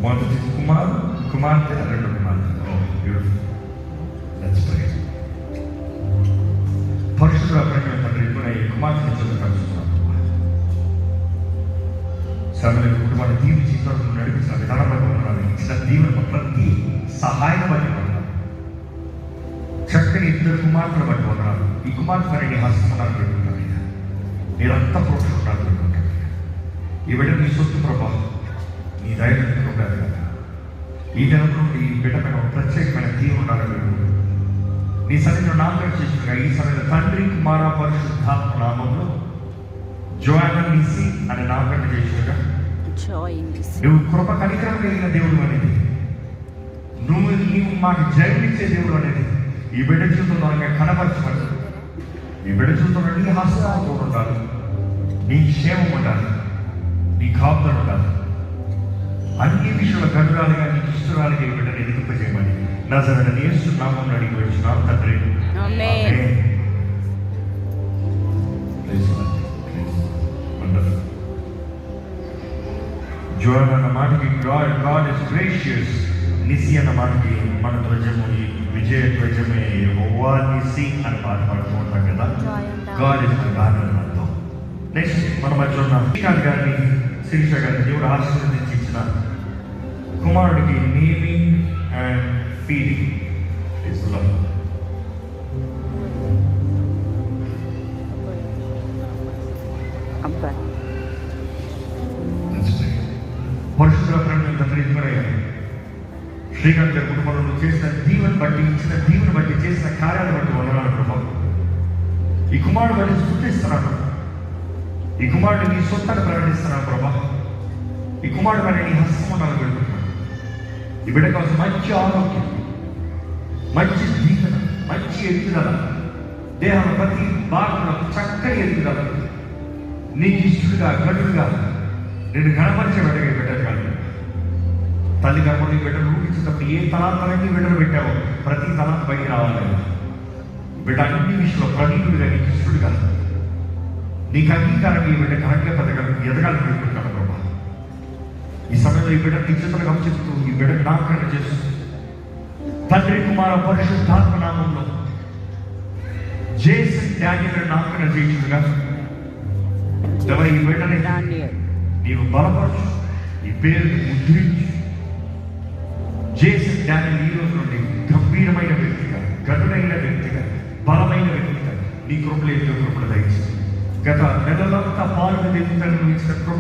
మొదటి కుమార్తె, రెండు కుమార్తె. పరిశుద్ధ ప్రేమ తండ్రి ఈ కుమార్తెని చూస్తున్నాం. సమయంలో కుటుంబాన్ని దీవించి నడిపించిన విధానం బట్టి ఉన్నాను. ఇచ్చిన దీవెన ప్రతి సహాయం బట్టి ఉన్నాను. చక్కని ఇద్దరు కుమార్తెలు బట్టి ఉన్నాను. ఈ కుమార్తె నీ హస్తమనాలు పెట్టుకుంటాను. మీరంతా ప్రోక్షించాలి పెట్టుకుంటాను. ఈ బిడ్డ నీ సొత్తు ప్రభావం నీ ధైర్యం ఉండాలి కదా. ఈ దినం నుండి ఈ బిడ్డ మీద ప్రత్యేకమైన దీవెన ఉండాలని నీ సన్నిధిలో నామకరణ చేసినగా ఈ సమయంలో తండ్రి కుమార పరిశుద్ధాత్మ నామంలో జోయానా నిసి అనే నామకరణ చేసినగా నువ్వు కృప కనికరం కలిగిన దేవుడు అనేది, నీవు మాకు జయమిచ్చే దేవుడు అనేది ఈ బిడ్డ జీవితంలో కనపరచబడు. ఈ బిడ్డ జీవితంలో నీ హస్తాలతో ఉండాలి, నీ క్షేమం ఉండాలి, నీ కాపుదలు ఉండాలి. అన్ని విషయాల గడురాలుగా నీకు ఇష్టరాలుగా ఈ బిడ్డను ఎదుగుపజేయమని నజరేయుడైన యేసు నామములో అడిగి వచ్చినాం తండ్రి. ఆమేన్. జోయానా అన్న మాటకి గాడ్ ఇస్ గ్రేషియస్, నిసి అన్న మాటకి మన ధ్వజము విజయ ధ్వజమే యెహోవా నిసి అని పాట పాడుతూ ఉంటాం కదా. గాడ్ ఇస్ మై బ్యానర్ అర్థం. నెక్స్ట్ మన మధ్య ఉన్న శ్రీకాంత్ గారిని, శిరీష గారిని దేవుడు ఆశీర్వదించి ఇచ్చిన కుమారుడికి naming and feeding is love. పరిశుద్ధ ప్రేమ తండ్రి శ్రీకాంత్ గారి కుటుంబంలో చేసిన దీవెన బట్టి, ఇచ్చిన దీవెన బట్టి, చేసిన కార్యాలను బట్టి వందనాలు ప్రభావం. ఈ కుమారుడు బట్టి స్తుతిస్తున్నాను. ఈ కుమారుడు నీ సొంతను ప్రకటిస్తున్నాను ప్రభా. ఈ కుమారుడు మరి నీ హస్తమనాలు పెడుతున్నాను. ఈ బిడ్డ కోసం మంచి ఆరోగ్యం, మంచి దీవెన, మంచి ఎదుగుదల, దేహంలో ప్రతి భాగంలో చక్కని ఎదుగుదల, నీకు ఇష్టడుగా గడుడుగా నేను గణపరిచే బిడ్డగా బిడ్డలు కాదు. తల్లి గర్భంలో ఈ బిడ్డను రూపించేటప్పుడు ఏ తలాంతరాన్ని బిడ్డలు పెట్టావో ప్రతి తలాంత పైకి రావాలి. బిడ్డ అన్ని విషయంలో ప్రవీణుడిగా, నీకు ఇష్టడుగా, నీకు అంగీకారం ఈ బిడ్డ కరెక్ట్గా ఎదగాలని పెట్టుకుంటాను ప్రభా. ఈ సమయంలో ఈ బిడ్డ నిశ్చితలు గమనిస్తూ ఈ బిడ్డకు నామకరణ చేస్తూ తండ్రి కుమార పరిశుద్ధాత్మ నామంలో జేసన్ డానియల్ నామకరణ చేయించుగా ఈ బిడ్డని నీవు బలపరచు, ఈ పేరుని ముద్రించి జేసన్ డానియల్ ఈ రోజు నుండి గంభీరమైన వ్యక్తిగా, గనుడైన వ్యక్తిగా, బలమైన వ్యక్తిగా నీ కృపలు ఎన్నో కృపలు దయచేసి గత నెలలంతా పాల్గొని ఇచ్చిన కృప